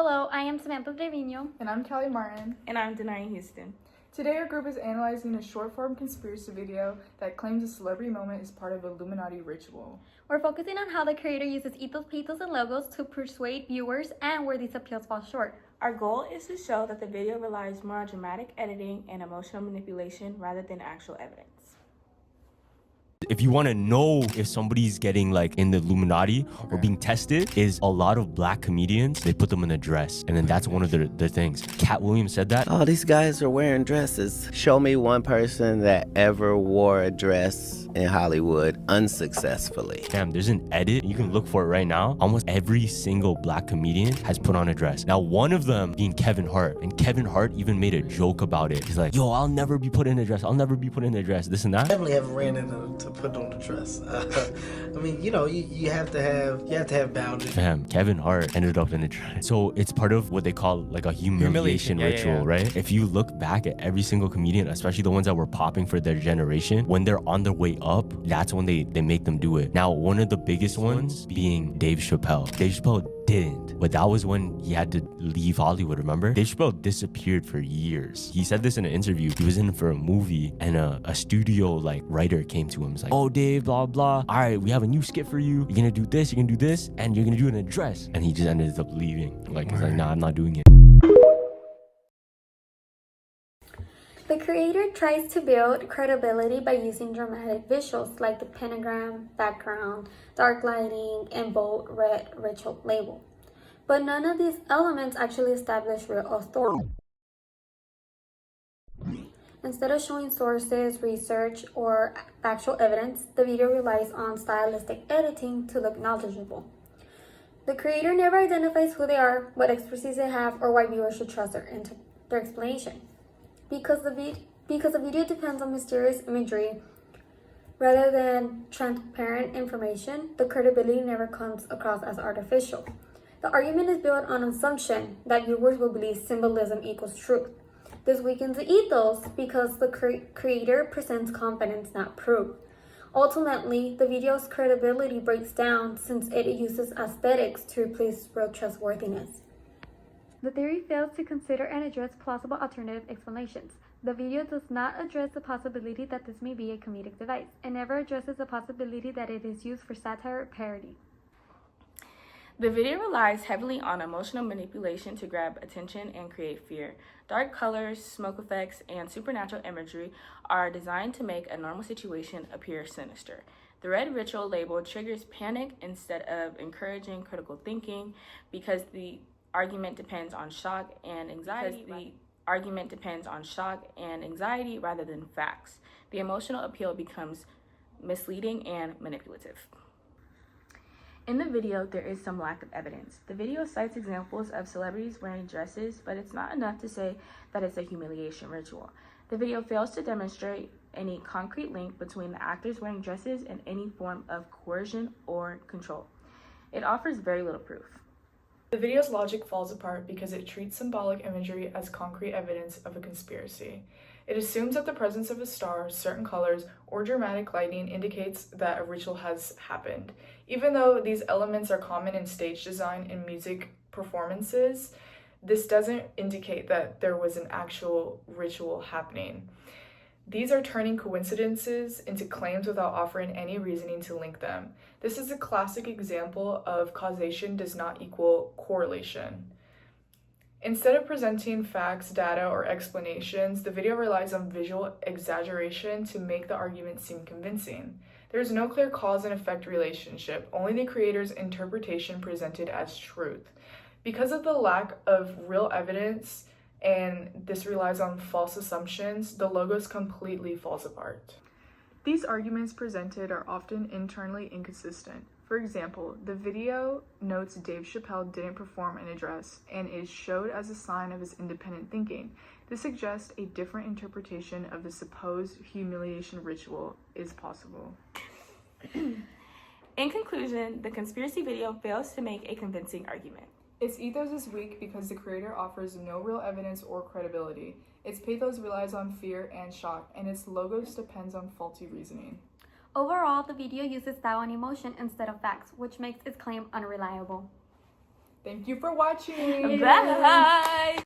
Hello, I am Samantha Trevino. And I'm Kelly Martin. And I'm Deniya Houston. Today our group is analyzing a short-form conspiracy video that claims a celebrity moment is part of Illuminati ritual. We're focusing on how the creator uses ethos, pathos, and logos to persuade viewers and where these appeals fall short. Our goal is to show that the video relies more on dramatic editing and emotional manipulation rather than actual evidence. If you want to know if somebody's getting like in the Illuminati or being tested, is a lot of black comedians, they put them in a dress. And then that's one of the things. Cat Williams said that. Oh, these guys are wearing dresses. Show me one person that ever wore a dress in Hollywood unsuccessfully. Damn, there's an edit. You can look for it right now. Almost every single black comedian has put on a dress. Now, one of them being Kevin Hart. And Kevin Hart even made a joke about it. He's like, yo, I'll never be put in a dress. I'll never be put in a dress. This and that. Definitely haven't ran into to put on the dress. I mean, you know, you have to have boundaries. Fam, Kevin Hart ended up in a dress. So it's part of what they call like a humiliation ritual, right? If you look back at every single comedian, especially the ones that were popping for their generation, when they're on their way up, that's when they make them do it. Now, one of the biggest ones being Dave Chappelle. Dave Chappelle didn't, but that was when he had to leave Hollywood, remember? Dave Chappelle disappeared for years. He said this in an interview. He was in for a movie and a studio like writer came to him. He's like, oh, Dave, blah, blah. All right, we have a new skit for you. You're gonna do this, you're gonna do this, and you're gonna do it in a dress. And he just ended up leaving. Like, he's like, nah, I'm not doing it. The creator tries to build credibility by using dramatic visuals like the pentagram, background, dark lighting, and bold red ritual label. But none of these elements actually establish real authority. Instead of showing sources, research, or factual evidence, the video relies on stylistic editing to look knowledgeable. The creator never identifies who they are, what expertise they have, or why viewers should trust their explanation. Because the video depends on mysterious imagery rather than transparent information, the credibility never comes across as artificial. The argument is built on assumption that viewers will believe symbolism equals truth. This weakens the ethos because the creator presents confidence, not proof. Ultimately, the video's credibility breaks down since it uses aesthetics to replace real trustworthiness. The theory fails to consider and address plausible alternative explanations. The video does not address the possibility that this may be a comedic device. It never addresses the possibility that it is used for satire or parody. The video relies heavily on emotional manipulation to grab attention and create fear. Dark colors, smoke effects, and supernatural imagery are designed to make a normal situation appear sinister. The red ritual label triggers panic instead of encouraging critical thinking because the argument depends on shock and anxiety. Rather than facts. The emotional appeal becomes misleading and manipulative. In the video, there is some lack of evidence. The video cites examples of celebrities wearing dresses, but it's not enough to say that it's a humiliation ritual. The video fails to demonstrate any concrete link between the actors wearing dresses and any form of coercion or control. It offers very little proof. The video's logic falls apart because it treats symbolic imagery as concrete evidence of a conspiracy. It assumes that the presence of a star, certain colors, or dramatic lighting indicates that a ritual has happened. Even though these elements are common in stage design and music performances, this doesn't indicate that there was an actual ritual happening. These are turning coincidences into claims without offering any reasoning to link them. This is a classic example of causation does not equal correlation. Instead of presenting facts, data, or explanations, the video relies on visual exaggeration to make the argument seem convincing. There is no clear cause and effect relationship, only the creator's interpretation presented as truth. Because of the lack of real evidence, and this relies on false assumptions, the logos completely falls apart. These arguments presented are often internally inconsistent. For example, the video notes Dave Chappelle didn't perform in a dress and is showed as a sign of his independent thinking. This suggests a different interpretation of the supposed humiliation ritual is possible. In conclusion, the conspiracy video fails to make a convincing argument. Its ethos is weak because the creator offers no real evidence or credibility. Its pathos relies on fear and shock, and its logos depends on faulty reasoning. Overall, the video uses style and emotion instead of facts, which makes its claim unreliable. Thank you for watching. Bye.